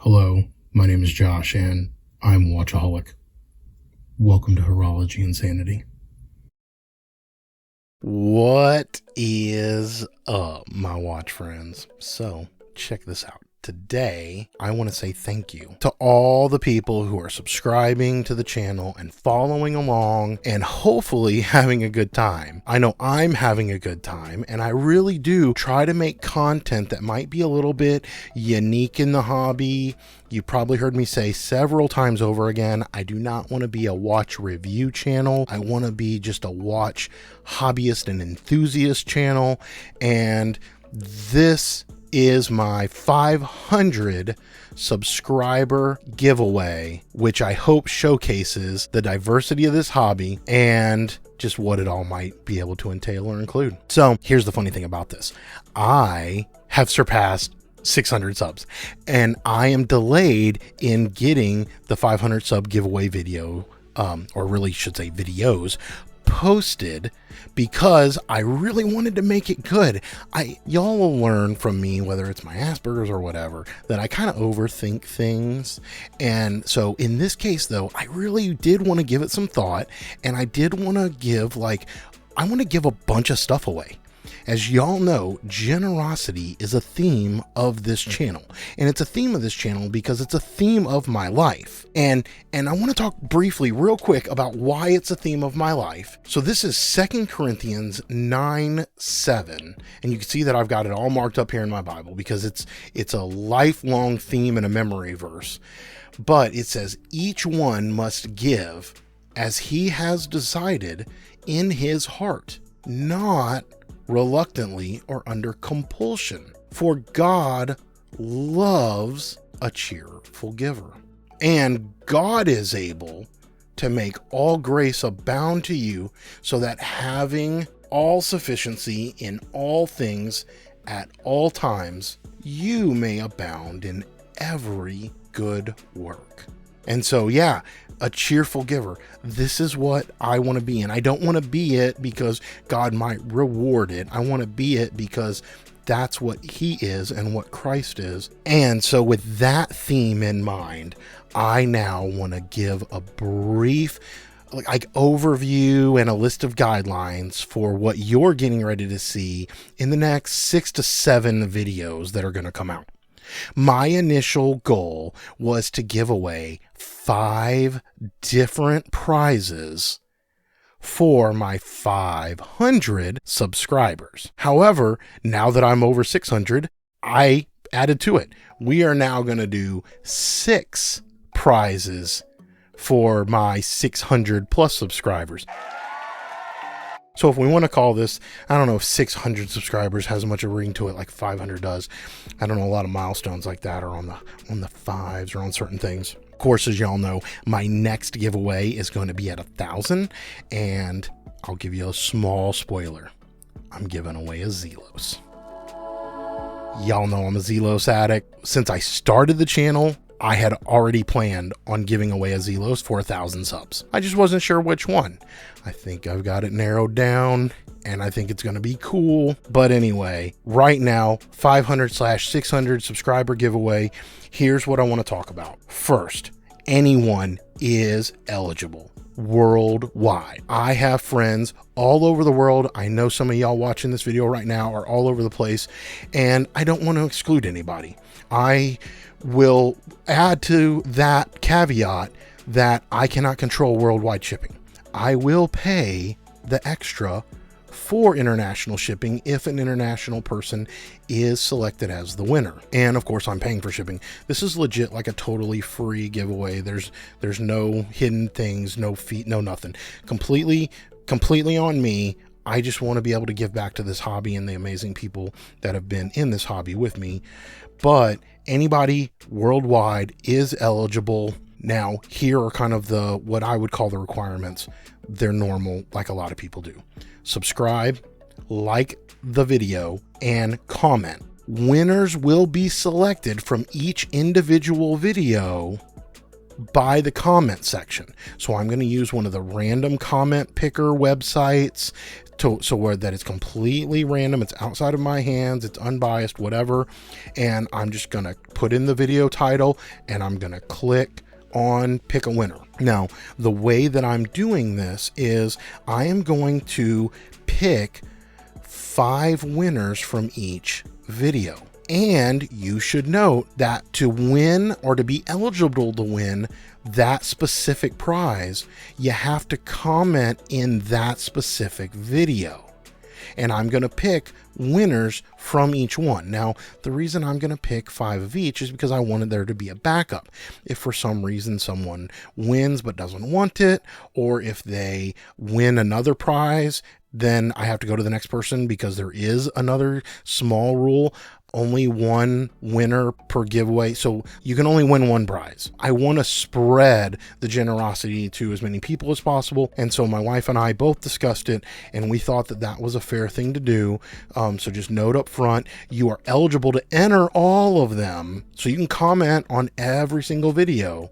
Hello, my name is Josh and I'm a watchaholic. Welcome to Horology Insanity. What is up, my watch friends? So, check this out. Today, I want to say thank you to all the people who are subscribing to the channel and following along and hopefully having a good time. I know I'm having a good time, and I really do try to make content that might be a little bit unique in the hobby. You probably heard me say several times over again, I do not want to be a watch review channel. I want to be just a watch hobbyist and enthusiast channel, and this is my 500 subscriber giveaway, which I hope showcases the diversity of this hobby and just what it all might be able to entail or include. So here's the funny thing about this. I have surpassed 600 subs and I am delayed in getting the 500 sub giveaway video, or really should say videos, posted because I really wanted to make it good. Y'all will learn from me, whether it's my Asperger's or whatever, that I kind of overthink things. And so in this case though, I really did want to give it some thought, and I did want to give I want to give a bunch of stuff away. As y'all know, generosity is a theme of this channel, and it's a theme of this channel because it's a theme of my life. And I want to talk briefly real quick about why it's a theme of my life. So this is 2 Corinthians 9:7, and you can see that I've got it all marked up here in my Bible because it's a lifelong theme and a memory verse. But it says, each one must give as he has decided in his heart, not reluctantly or under compulsion, for God loves a cheerful giver. And God is able to make all grace abound to you, so that having all sufficiency in all things at all times, you may abound in every good work. And so, yeah, a cheerful giver. This is what I want to be. And I don't want to be it because God might reward it. I want to be it because that's what he is and what Christ is. And so with that theme in mind, I now want to give a brief overview and a list of guidelines for what you're getting ready to see in the next 6 to 7 videos that are going to come out. My initial goal was to give away 5 different prizes for my 500 subscribers. However, now that I'm over 600, I added to it. We are now going to do 6 prizes for my 600 plus subscribers. So if we want to call this, I don't know if 600 subscribers has much of a ring to it like 500 does. I don't know, a lot of milestones like that are on the 5s or on certain things. Of course, as y'all know, my next giveaway is going to be at 1,000, and I'll give you a small spoiler. I'm giving away a Zelos. Y'all know I'm a Zelos addict. Since I started the channel, I had already planned on giving away a Zelos for 1,000 subs. I just wasn't sure which one. I think I've got it narrowed down, and I think it's going to be cool. But anyway, right now, 500/600 subscriber giveaway. Here's what I want to talk about. First, anyone is eligible worldwide. I have friends all over the world. I know some of y'all watching this video right now are all over the place, and I don't want to exclude anybody. I will add to that caveat that I cannot control worldwide shipping. I will pay the extra for international shipping if an international person is selected as the winner. And of course, I'm paying for shipping. This is legit like a totally free giveaway. There's no hidden things, no fee, no nothing. Completely on me. I just want to be able to give back to this hobby and the amazing people that have been in this hobby with me. But anybody worldwide is eligible. Now, here are kind of what I would call the requirements. They're normal, like a lot of people do. Subscribe, like the video, and comment. Winners will be selected from each individual video by the comment section. So I'm going to use one of the random comment picker websites so where that it's completely random. It's outside of my hands. It's unbiased, whatever. And I'm just going to put in the video title and I'm going to click on pick a winner. Now, the way that I'm doing this is I am going to pick 5 winners from each video. And you should note that to win or to be eligible to win that specific prize, you have to comment in that specific video. And I'm going to pick winners from each one. Now, the reason I'm going to pick 5 of each is because I wanted there to be a backup. If for some reason someone wins but doesn't want it, or if they win another prize, then I have to go to the next person, because there is another small rule. Only one winner per giveaway, so you can only win one prize. I want to spread the generosity to as many people as possible, and so my wife and I both discussed it, and we thought that that was a fair thing to do. So just note up front, you are eligible to enter all of them, so you can comment on every single video,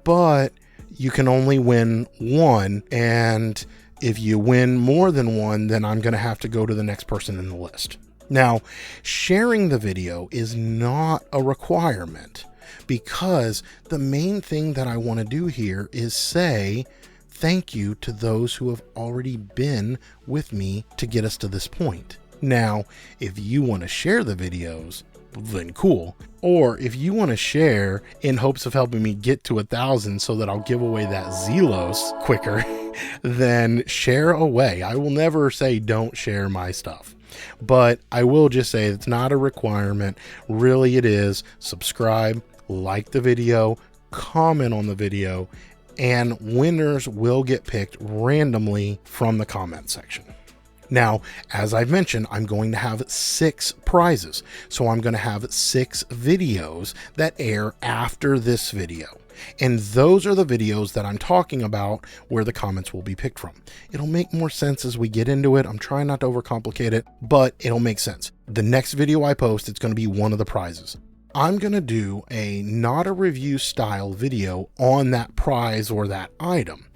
but you can only win one, and if you win more than one, then I'm going to have to go to the next person in the list. Now, sharing the video is not a requirement, because the main thing that I want to do here is say thank you to those who have already been with me to get us to this point. Now, if you want to share the videos, then cool. Or if you want to share in hopes of helping me get to 1,000 so that I'll give away that Zelos quicker, then share away. I will never say don't share my stuff. But I will just say it's not a requirement. Really, it is. Subscribe, like the video, comment on the video, and winners will get picked randomly from the comment section. Now, as I've mentioned, I'm going to have 6 prizes. So I'm going to have 6 videos that air after this video. And those are the videos that I'm talking about where the comments will be picked from. It'll make more sense as we get into it. I'm trying not to overcomplicate it, but it'll make sense. The next video I post, it's going to be one of the prizes. I'm going to do a not a review style video on that prize or that item.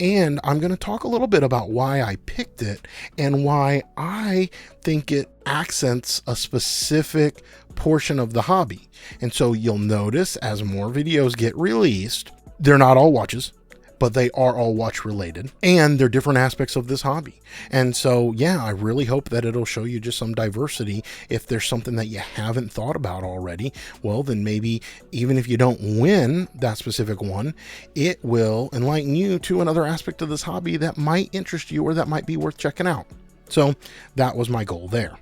And I'm going to talk a little bit about why I picked it and why I think it accents a specific portion of the hobby. And so you'll notice as more videos get released, they're not all watches, but they are all watch related, and they're different aspects of this hobby. And so, yeah, I really hope that it'll show you just some diversity. If there's something that you haven't thought about already, well, then maybe even if you don't win that specific one, it will enlighten you to another aspect of this hobby that might interest you or that might be worth checking out. So that was my goal there.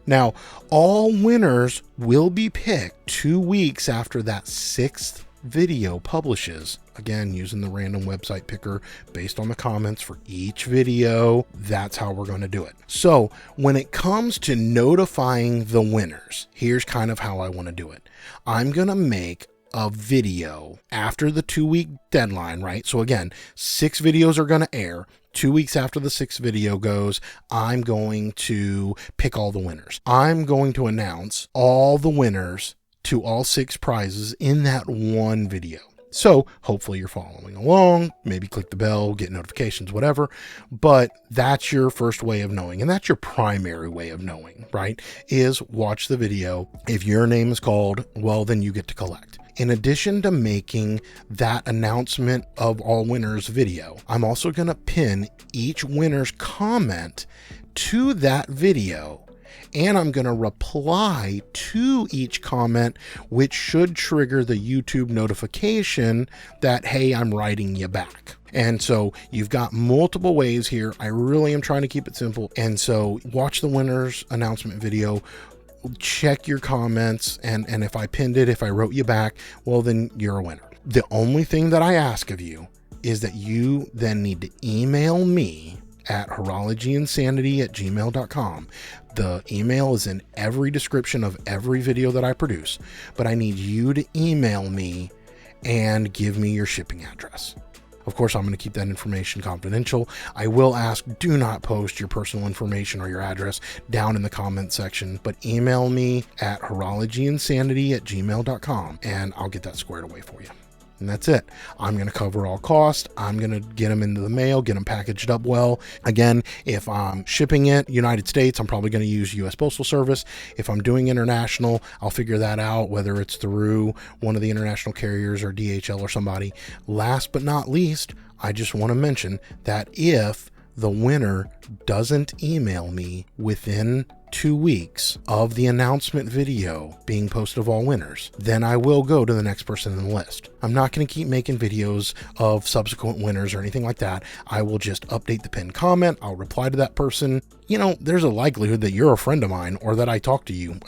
Now, all winners will be picked 2 weeks after that 6th video publishes. Again, using the random website picker based on the comments for each video. That's how we're going to do it. So when it comes to notifying the winners, here's kind of how I want to do it. I'm going to make a video after the 2-week deadline, right? So again, 6 videos are going to air. 2 weeks after the 6th video goes, I'm going to pick all the winners. I'm going to announce all the winners to all 6 prizes in that one video. So hopefully you're following along, maybe click the bell, get notifications, whatever, but that's your first way of knowing. And that's your primary way of knowing, right? Is watch the video. If your name is called, well, then you get to collect. In addition to making that announcement of all winners video, I'm also going to pin each winner's comment to that video. And I'm going to reply to each comment, which should trigger the YouTube notification that, hey, I'm writing you back. And so you've got multiple ways here. I really am trying to keep it simple. And so watch the winner's announcement video, check your comments, and if I pinned it, if I wrote you back, well, then you're a winner. The only thing that I ask of you is that you then need to email me at horologyinsanity@gmail.com. The email is in every description of every video that I produce, but I need you to email me and give me your shipping address. Of course, I'm going to keep that information confidential. I will ask, do not post your personal information or your address down in the comment section, but email me at horologyinsanity@gmail.com and I'll get that squared away for you. And that's it. I'm going to cover all costs. I'm going to get them into the mail, get them packaged up well. Again, if I'm shipping it United States, I'm probably going to use US Postal Service. If I'm doing international, I'll figure that out, whether it's through one of the international carriers or DHL or somebody. Last but not least, I just want to mention that if the winner doesn't email me within 2 weeks of the announcement video being posted of all winners, then I will go to the next person in the list. I'm not going to keep making videos of subsequent winners or anything like that. I will just update the pinned comment. I'll reply to that person. You know, there's a likelihood that you're a friend of mine or that I talk to you.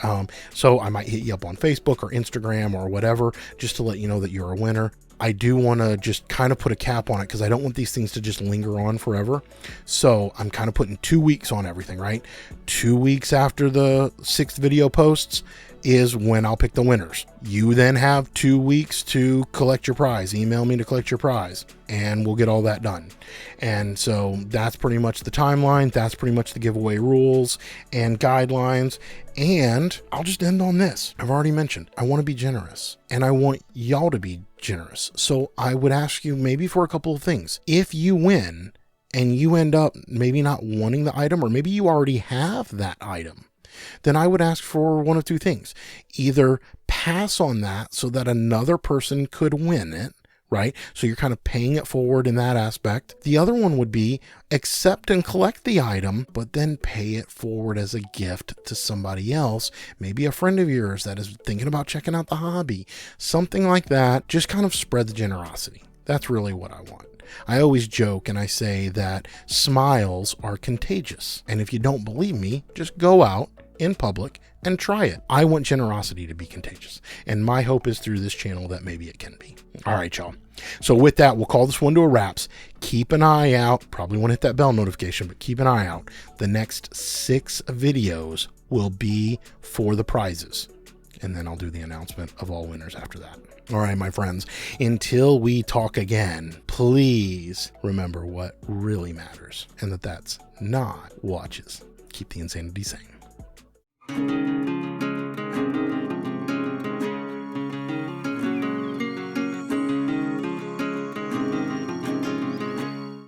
So I might hit you up on Facebook or Instagram or whatever, just to let you know that you're a winner. I do want to just kind of put a cap on it because I don't want these things to just linger on forever. So I'm kind of putting 2 weeks on everything, right? 2 weeks after the 6th video posts is when I'll pick the winners. You then have 2 weeks to collect your prize. Email me to collect your prize and we'll get all that done. And so that's pretty much the timeline. That's pretty much the giveaway rules and guidelines. And I'll just end on this. I've already mentioned, I want to be generous and I want y'all to be generous. So I would ask you maybe for a couple of things. If you win and you end up maybe not wanting the item, or maybe you already have that item, then I would ask for one of two things. Either pass on that so that another person could win it, right? So you're kind of paying it forward in that aspect. The other one would be accept and collect the item, but then pay it forward as a gift to somebody else, maybe a friend of yours that is thinking about checking out the hobby, something like that. Just kind of spread the generosity. That's really what I want. I always joke and I say that smiles are contagious. And if you don't believe me, just go out in public and try it. I want generosity to be contagious. And my hope is through this channel that maybe it can be. All right, y'all. So with that, we'll call this one to a wraps. Keep an eye out. Probably want to hit that bell notification, but keep an eye out. The next 6 videos will be for the prizes. And then I'll do the announcement of all winners after that. All right, my friends, until we talk again, please remember what really matters and that's not watches. Keep the insanity sane.